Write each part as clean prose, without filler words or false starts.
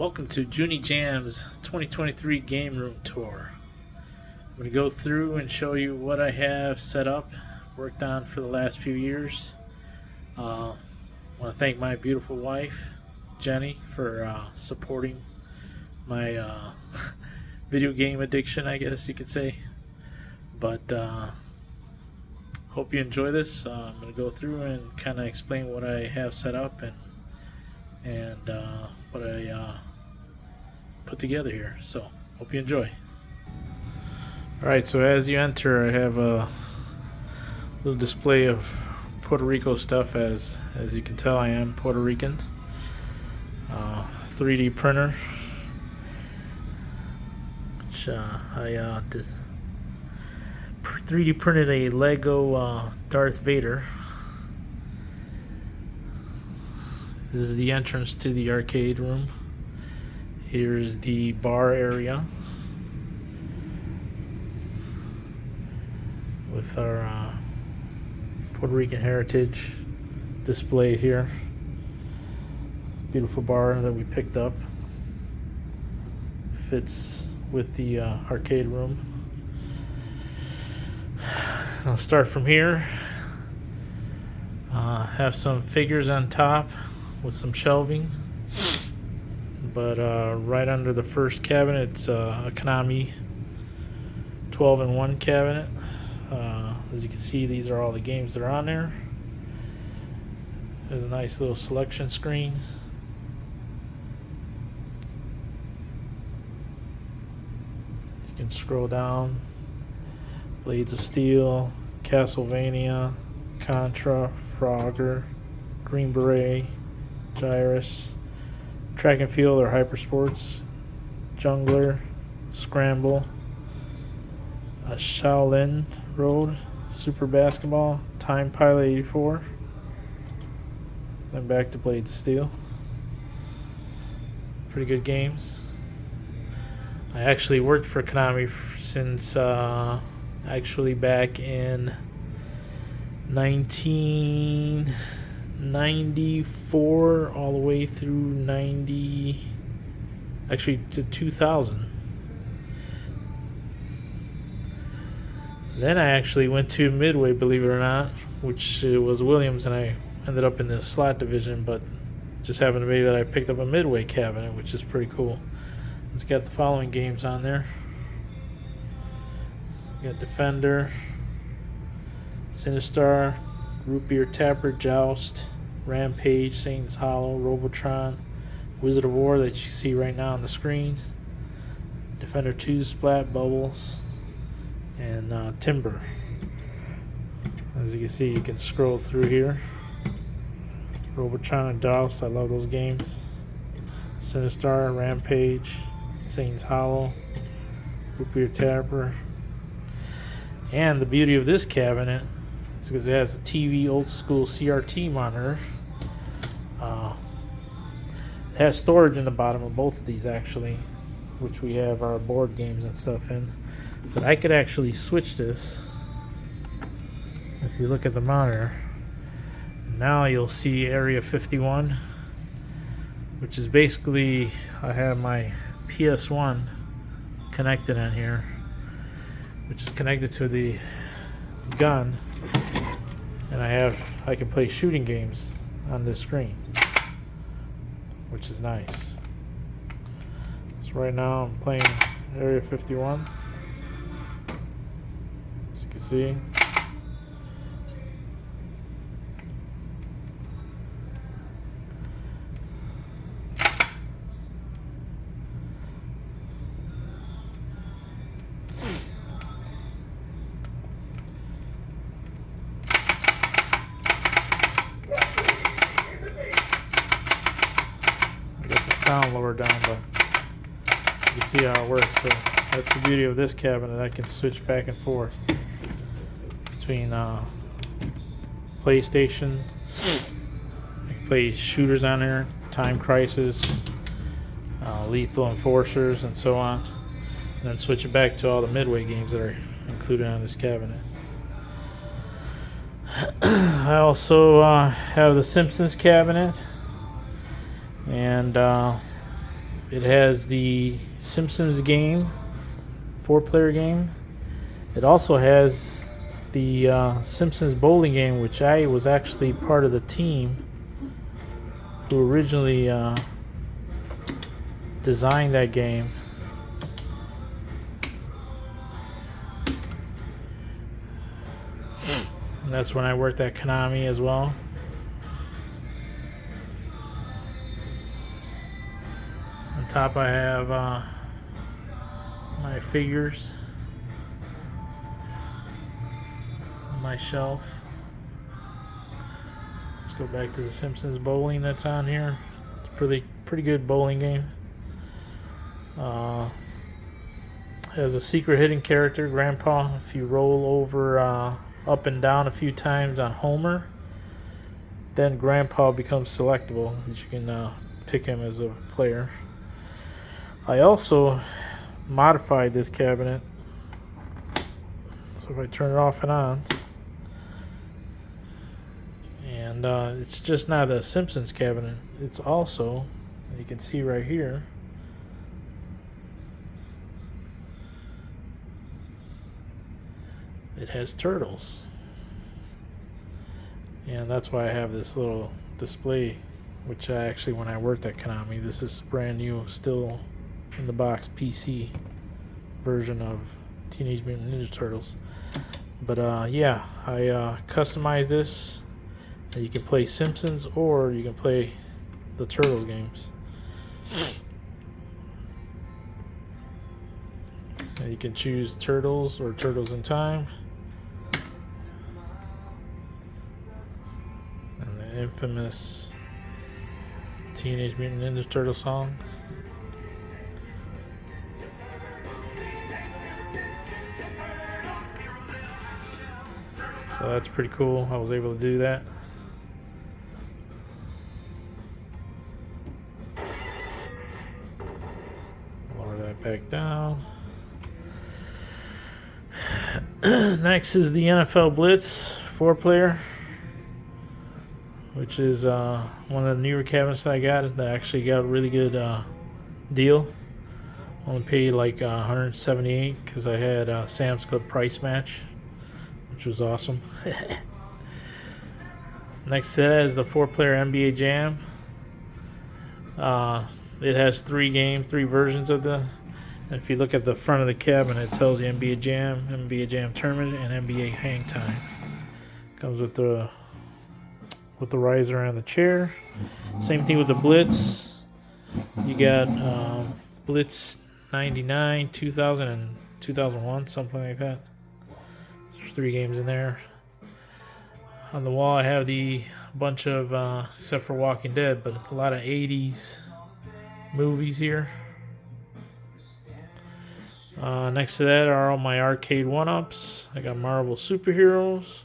Welcome to Junie Jam's 2023 Game Room Tour. I'm going to go through and show you what I have set up, worked on for the last few years. I want to thank my beautiful wife, Jenny, for supporting my video game addiction, I guess you could say. But hope you enjoy this. I'm going to go through and kind of explain what I have set up and what I put together here. So hope you enjoy. Alright, so as you enter, I have a little display of Puerto Rico stuff. As you can tell, I am Puerto Rican. 3D printer, which I 3D printed a Lego Darth Vader. This is the entrance to the arcade room. Here's the bar area with our Puerto Rican heritage displayed here. Beautiful bar that we picked up. Fits with the arcade room. I'll start from here. Have some figures on top with some shelving. But right under the first cabinet, it's a Konami 12-in-1 cabinet. As you can see, these are all the games that are on there. There's a nice little selection screen. You can scroll down. Blades of Steel, Castlevania, Contra, Frogger, Green Beret, Gyrus, Track and Field or Hypersports, Jungler, Scramble, Shaolin Road, Super Basketball, Time Pilot 84, then back to Blades of Steel. Pretty good games. I actually worked for Konami since actually back in 1994 all the way through to 2000. Then I actually went to Midway, believe it or not, which was Williams, and I ended up in the slot division, but just happened to be that I picked up a Midway cabinet, which is pretty cool. It's got the following games on there. Got Defender, Sinistar, Root Beer Tapper, Joust, Rampage, Satan's Hollow, Robotron, Wizard of War that you see right now on the screen, Defender 2, Splat, Bubbles, and Timber. As you can see, you can scroll through here. Robotron and Joust, I love those games. Sinistar, Rampage, Satan's Hollow, Root Beer Tapper. And the beauty of this cabinet is because it has a TV old school CRT monitor. It has storage in the bottom of both of these actually, which we have our board games and stuff in. But I could actually switch this. If you look at the monitor, now you'll see Area 51, which is basically, I have my PS1 connected on here, which is connected to the gun, and I can play shooting games on this screen, which is nice. So right now I'm playing Area 51, as you can see. Sound lower down, but you can see how it works. So that's the beauty of this cabinet. I can switch back and forth between PlayStation. I can play shooters on there, Time Crisis, Lethal Enforcers, and so on, and then switch it back to all the Midway games that are included on this cabinet. I also have the Simpsons cabinet, and It has the Simpsons game, 4-player game. It also has the Simpsons bowling game, which I was actually part of the team who originally designed that game. And that's when I worked at Konami as well. On top I have my figures on my shelf. Let's go back to the Simpsons bowling that's on here. It's a pretty good bowling game. Has a secret hidden character, Grandpa. If you roll over up and down a few times on Homer, then Grandpa becomes selectable. You can pick him as a player. I also modified this cabinet. So if I turn it off and on, and it's just not a Simpsons cabinet. It's also, you can see right here, it has turtles. And that's why I have this little display, which I actually, when I worked at Konami, this is brand new, still in the box PC version of Teenage Mutant Ninja Turtles. But yeah, I customized this. You can play Simpsons or you can play the Turtle games. And you can choose Turtles or Turtles in Time. And the infamous Teenage Mutant Ninja Turtle song. So that's pretty cool. I was able to do that. Lower that back down. Next is the NFL Blitz 4-player, which is one of the newer cabinets that I got. That actually got a really good deal. Only paid like $178 because I had Sam's Club price match, which was awesome. Next to that is the 4-player NBA Jam. It has 3 versions of the. And if you look at the front of the cabinet, it tells you NBA Jam Tournament, and NBA Hang Time. Comes with the riser and the chair. Same thing with the Blitz. You got Blitz 99, 2000, and 2001, something like that. There's 3 games in there. On the wall, I have the bunch of, except for Walking Dead, but a lot of 80s movies here. Next to that are all my arcade 1-ups. I got Marvel Superheroes.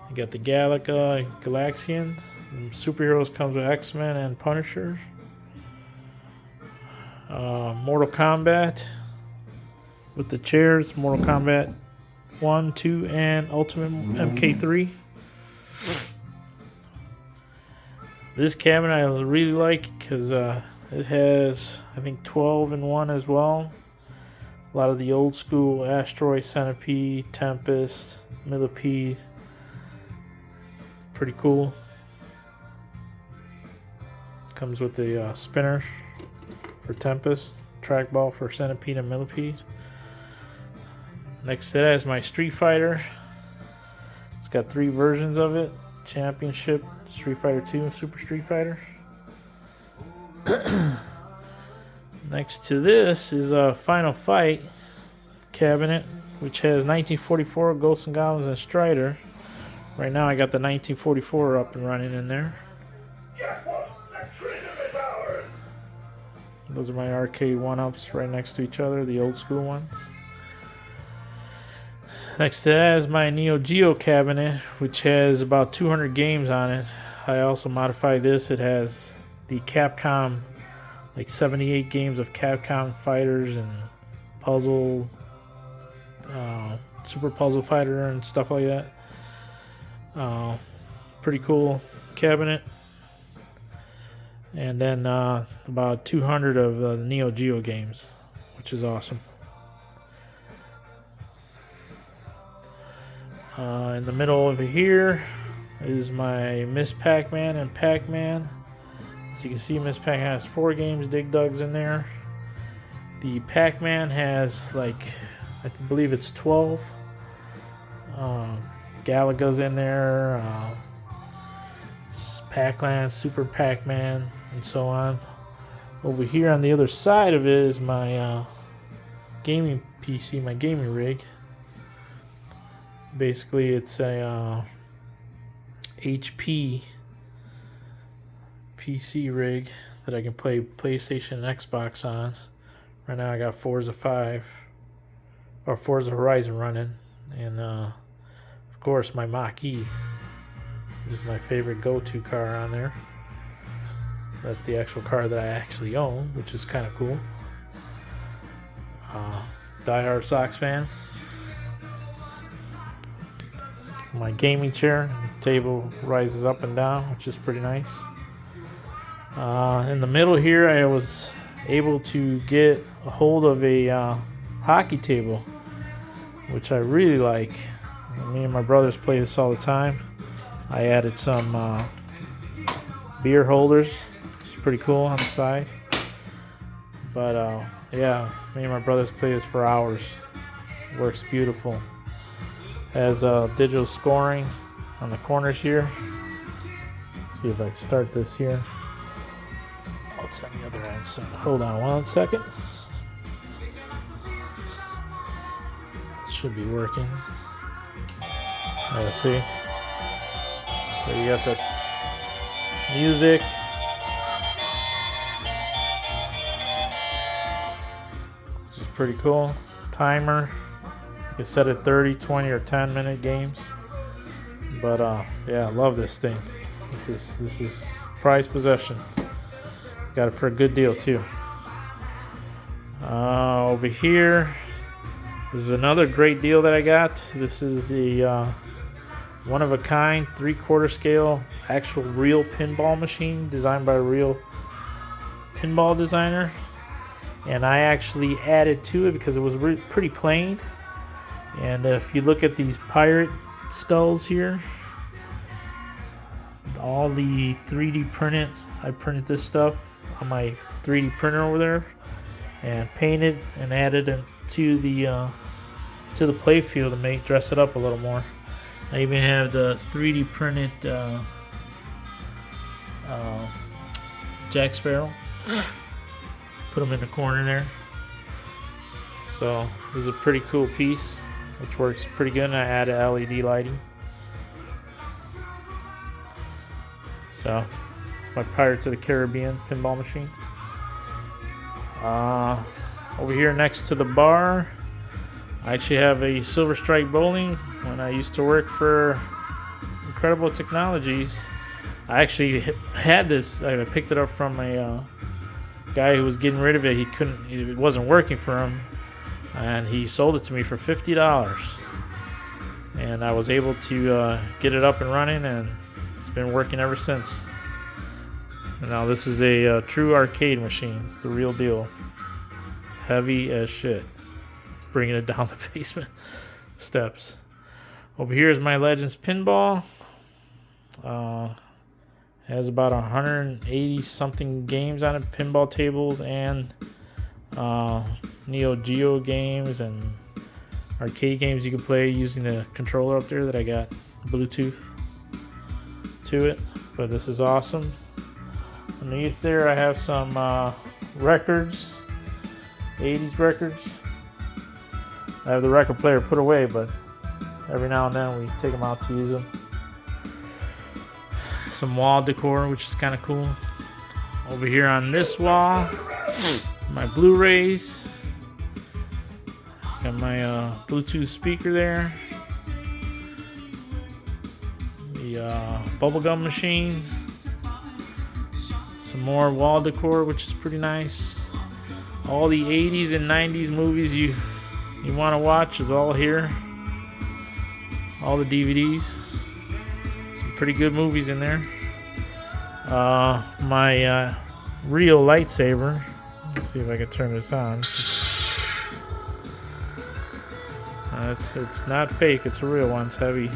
I got the Galaxian. Superheroes comes with X-Men and Punisher. Mortal Kombat with the chairs. Mortal Kombat 1, 2, and Ultimate MK3. This cabinet I really like because it has, I think, 12 in one as well. A lot of the old school Asteroid, Centipede, Tempest, Millipede. Pretty cool. Comes with the spinner for Tempest, trackball for Centipede and Millipede. Next to that is my Street Fighter. It's got 3 versions of it. Championship, Street Fighter 2, and Super Street Fighter. Next to this is a Final Fight cabinet, which has 1944 Ghosts and Goblins and Strider. Right now I got the 1944 up and running in there. Those are my arcade 1-ups right next to each other, the old school ones. Next to that is my Neo Geo cabinet, which has about 200 games on it. I also modified this. It has the Capcom, like 78 games of Capcom fighters and puzzle, Super Puzzle Fighter and stuff like that. Pretty cool cabinet. And then about 200 of the Neo Geo games, which is awesome. In the middle over here is my Miss Pac-Man and Pac-Man. As you can see, Miss Pac-Man has 4 games, Dig Dug's in there. The Pac-Man has, like, I believe it's 12. Galaga's in there. Pac-Man, Super Pac-Man, and so on. Over here on the other side of it is my gaming PC, my gaming rig. Basically, it's a HP PC rig that I can play PlayStation and Xbox on. Right now I got Forza Horizon running, and of course my Mach-E is my favorite go-to car on there. That's the actual car that I actually own, which is kind of cool. Die-hard Sox fans. My gaming chair table rises up and down, which is pretty nice. In the middle here, I was able to get a hold of a hockey table, which I really like. Me and my brothers play this all the time. I added some beer holders. It's pretty cool on the side. But yeah, me and my brothers play this for hours. It works beautiful. Has digital scoring on the corners here. Let's see if I can start this here. Oh, it's on the other end, so hold on 1 second. It should be working. Let's see. So you got the music. Which is pretty cool. Timer. You can set it 30, 20, or 10-minute games. But yeah, I love this thing. This is prized possession. Got it for a good deal too. Over here, this is another great deal that I got. This is the one-of-a-kind 3/4 scale actual real pinball machine designed by a real pinball designer. And I actually added to it because it was pretty plain. And if you look at these pirate skulls here, all the 3D printed, I printed this stuff on my 3D printer over there and painted and added it to the play field to dress it up a little more. I even have the 3D printed Jack Sparrow. Put them in the corner there. So this is a pretty cool piece, which works pretty good. And I added LED lighting. So it's my Pirates of the Caribbean pinball machine. Over here next to the bar, I actually have a Silver Strike Bowling. When I used to work for Incredible Technologies, I actually had this. I picked it up from a guy who was getting rid of it. It wasn't working for him, and he sold it to me for $50. And I was able to get it up and running, and it's been working ever since. And now this is a true arcade machine. It's the real deal. It's heavy as shit. Bringing it down the basement steps. Over here is my Legends pinball. Has about 180 something games on it, pinball tables and Neo Geo games and arcade games you can play using the controller up there that I got Bluetooth to it. But this is awesome. Underneath there I have some records, 80s records. I have the record player put away, but every now and then we take them out to use them. Some wall decor, which is kind of cool. Over here on this wall, my Blu-rays. Got my Bluetooth speaker there. The bubblegum machines. Some more wall decor, which is pretty nice. All the 80s and 90s movies you want to watch is all here. All the DVDs. Some pretty good movies in there. My real lightsaber. Let's see if I can turn this on. It's not fake. It's a real one. It's heavy.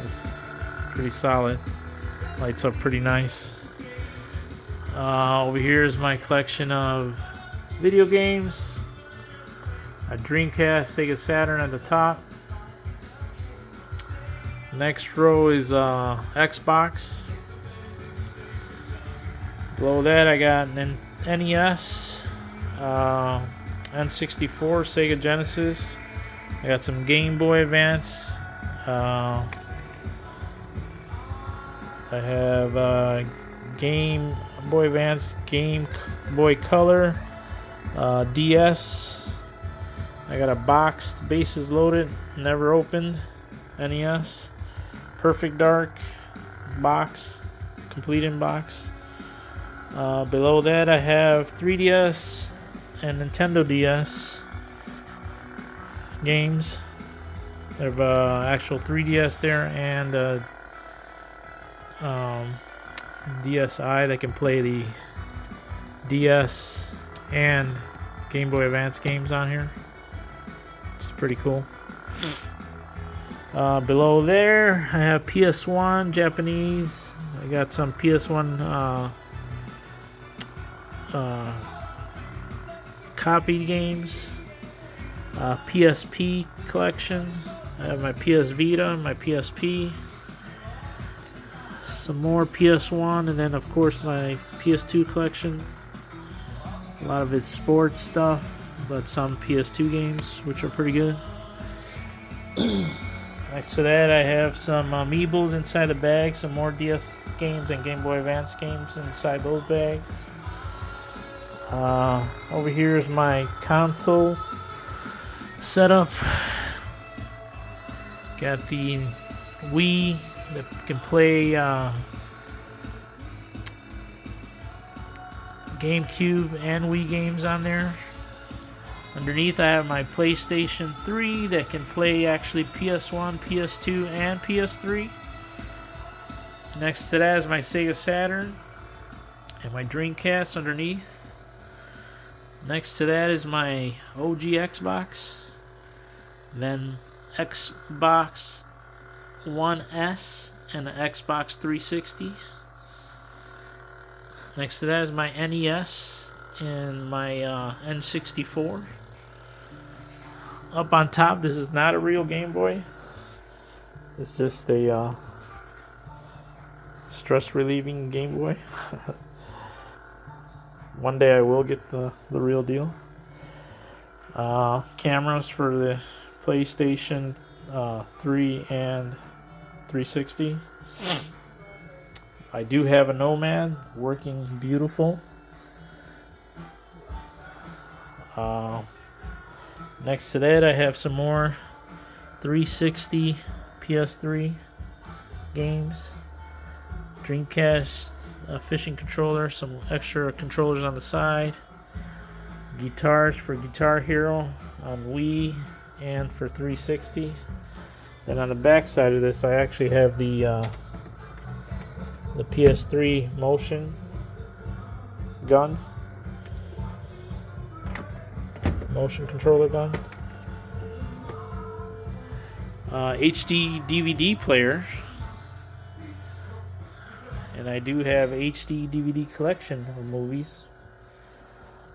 It's pretty solid. Lights up pretty nice. Over here is my collection of video games. A Dreamcast, Sega Saturn at the top. Next row is Xbox. Below that I got an NES, N64, Sega Genesis. I got some Game Boy Advance. I have Game Boy Advance, Game Boy Color, DS. I got a box, bases loaded, never opened, NES. Perfect Dark box, complete in box. Below that I have 3DS and Nintendo DS games. I have actual 3DS there and DSi that can play the DS and Game Boy Advance games on here. It's pretty cool. Below there I have PS1 Japanese. I got some PS1 copy games. PSP collection. I have my PS Vita, my PSP, some more PS1, and then of course my PS2 collection. A lot of it's sports stuff, but some PS2 games which are pretty good. Next to that I have some Amiibos inside the bag, some more DS games and Game Boy Advance games inside those bags. Over here is my console setup. Got the Wii that can play GameCube and Wii games on there. Underneath I have my PlayStation 3 that can play actually PS1, PS2, and PS3. Next to that is my Sega Saturn and my Dreamcast underneath. Next to that is my OG Xbox. Then Xbox One S and the Xbox 360. Next to that is my NES and my N64. Up on top, this is not a real Game Boy. It's just a stress relieving Game Boy. One day I will get the real deal. Cameras for the PlayStation 3 and 360. I do have a Nomad working beautiful. Next to that I have some more 360 PS3 games. Dreamcast fishing controller, some extra controllers on the side. Guitars for Guitar Hero on Wii and for 360. Then on the back side of this I actually have the PS3 motion gun. Motion controller gun. HD DVD player. And I do have HD DVD collection of movies.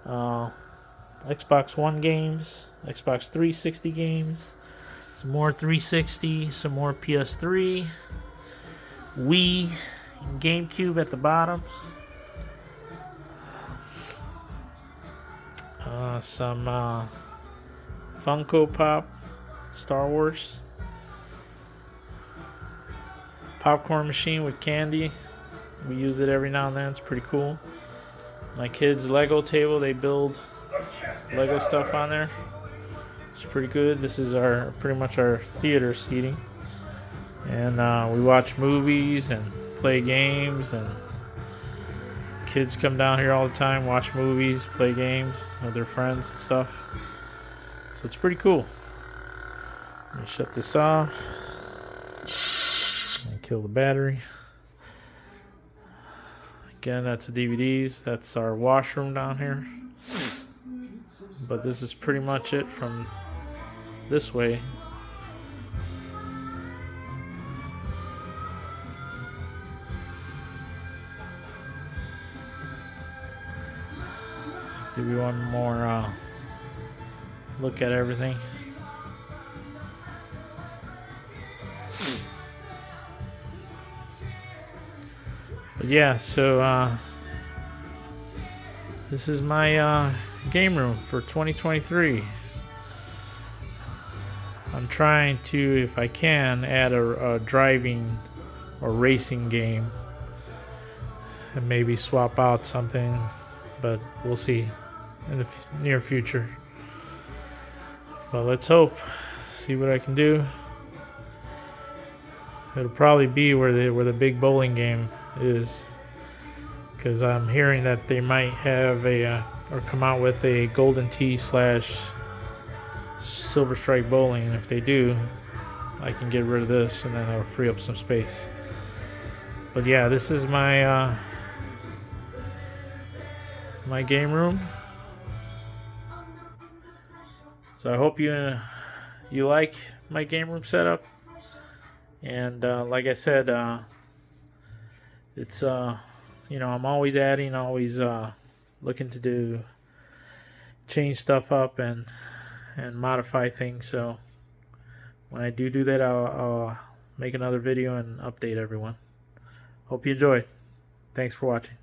Xbox One games, Xbox 360 games, some more 360, some more PS3, Wii, GameCube at the bottom. Some Funko Pop, Star Wars. Popcorn machine with candy. We use it every now and then. It's pretty cool. My kids' Lego table. They build Lego stuff on there. It's pretty good. This is pretty much our theater seating. And we watch movies and play games. And kids come down here all the time, watch movies, play games with their friends and stuff. So it's pretty cool. Let me shut this off. And kill the battery. Again, that's the DVDs. That's our washroom down here. But this is pretty much it from this way. Give you one more look at everything. But yeah, so this is my game room for 2023. I'm trying to, if I can, add a driving or racing game and maybe swap out something, but we'll see in the near future. But let's hope, see what I can do. It'll probably be where the big bowling game is, because I'm hearing that they might have or come out with a Golden Tee / Silver Strike Bowling, and if they do, I can get rid of this and then I'll free up some space. But yeah, this is my my game room. So I hope you like my game room setup. And like I said, it's I'm always adding, always looking to change stuff up and modify things. So when I do that, I'll make another video and update everyone. Hope you enjoyed. Thanks for watching.